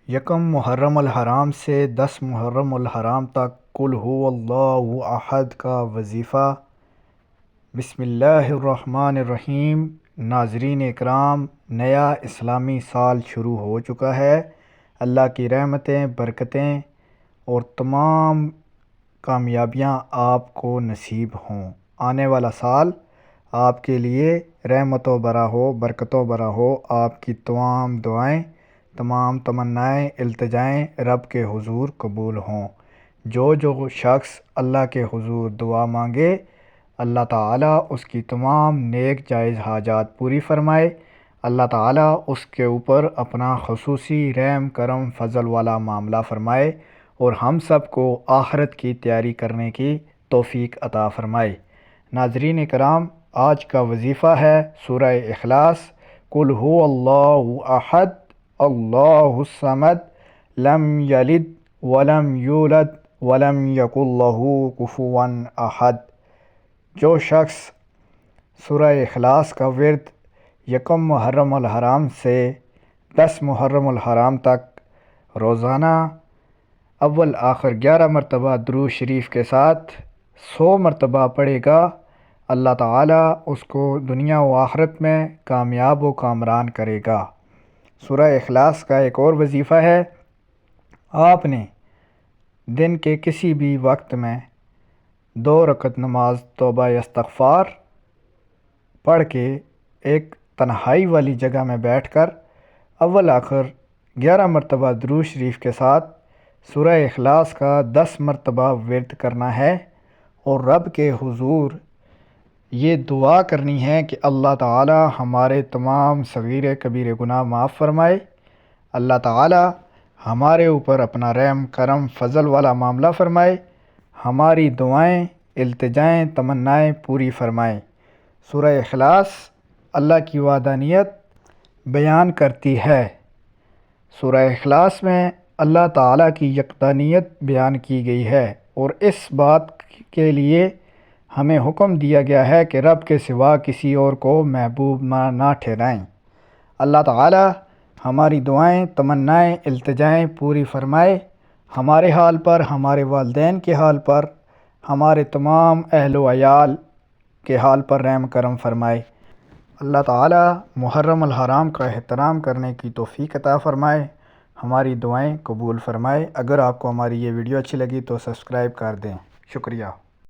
یکم محرم الحرام سے 10 محرم الحرام تک قل هو اللہ احد کا وظیفہ۔ بسم اللہ الرحمن الرحیم۔ ناظرین اکرام، نیا اسلامی سال شروع ہو چکا ہے۔ اللہ کی رحمتیں، برکتیں اور تمام کامیابیاں آپ کو نصیب ہوں۔ آنے والا سال آپ کے لیے رحمتوں بھرا ہو، برکتوں بھرا ہو۔ آپ کی تمام دعائیں، تمام تمنائیں، التجائیں رب کے حضور قبول ہوں۔ جو شخص اللہ کے حضور دعا مانگے، اللہ تعالیٰ اس کی تمام نیک جائز حاجات پوری فرمائے۔ اللہ تعالیٰ اس کے اوپر اپنا خصوصی رحم، کرم، فضل والا معاملہ فرمائے اور ہم سب کو آخرت کی تیاری کرنے کی توفیق عطا فرمائے۔ ناظرین کرام، آج کا وظیفہ ہے سورہ اخلاص۔ قل هو اللہ احد اللہ الصمد لم یلد ولم یولد ولم یکن لہ کفوا احد۔ جو شخص سورہ اخلاص کا ورد یکم محرم الحرام سے 10 محرم الحرام تک روزانہ اول آخر 11 مرتبہ درود شریف کے ساتھ 100 مرتبہ پڑھے گا، اللہ تعالیٰ اس کو دنیا و آخرت میں کامیاب و کامران کرے گا۔ سورہ اخلاص کا ایک اور وظیفہ ہے، آپ نے دن کے کسی بھی وقت میں 2 رکعت نماز توبہ استغفار پڑھ کے ایک تنہائی والی جگہ میں بیٹھ کر اول آخر 11 مرتبہ درود شریف کے ساتھ سورہ اخلاص کا 10 مرتبہ ورد کرنا ہے اور رب کے حضور یہ دعا کرنی ہے کہ اللہ تعالی ہمارے تمام صغیر کبیر گناہ معاف فرمائے، اللہ تعالی ہمارے اوپر اپنا رحم، کرم، فضل والا معاملہ فرمائے، ہماری دعائیں، التجائیں، تمنائیں پوری فرمائے۔ سورہ اخلاص اللہ کی وحدانیت بیان کرتی ہے۔ سورہ اخلاص میں اللہ تعالیٰ کی یکدانیت بیان کی گئی ہے اور اس بات کے لیے ہمیں حکم دیا گیا ہے کہ رب کے سوا کسی اور کو محبوب نہ ٹھہرائیں۔ اللہ تعالیٰ ہماری دعائیں، تمنائیں، التجائیں پوری فرمائے، ہمارے حال پر، ہمارے والدین کے حال پر، ہمارے تمام اہل و عیال کے حال پر رحم کرم فرمائے۔ اللہ تعالیٰ محرم الحرام کا احترام کرنے کی توفیق عطا فرمائے، ہماری دعائیں قبول فرمائے۔ اگر آپ کو ہماری یہ ویڈیو اچھی لگی تو سبسکرائب کر دیں۔ شکریہ۔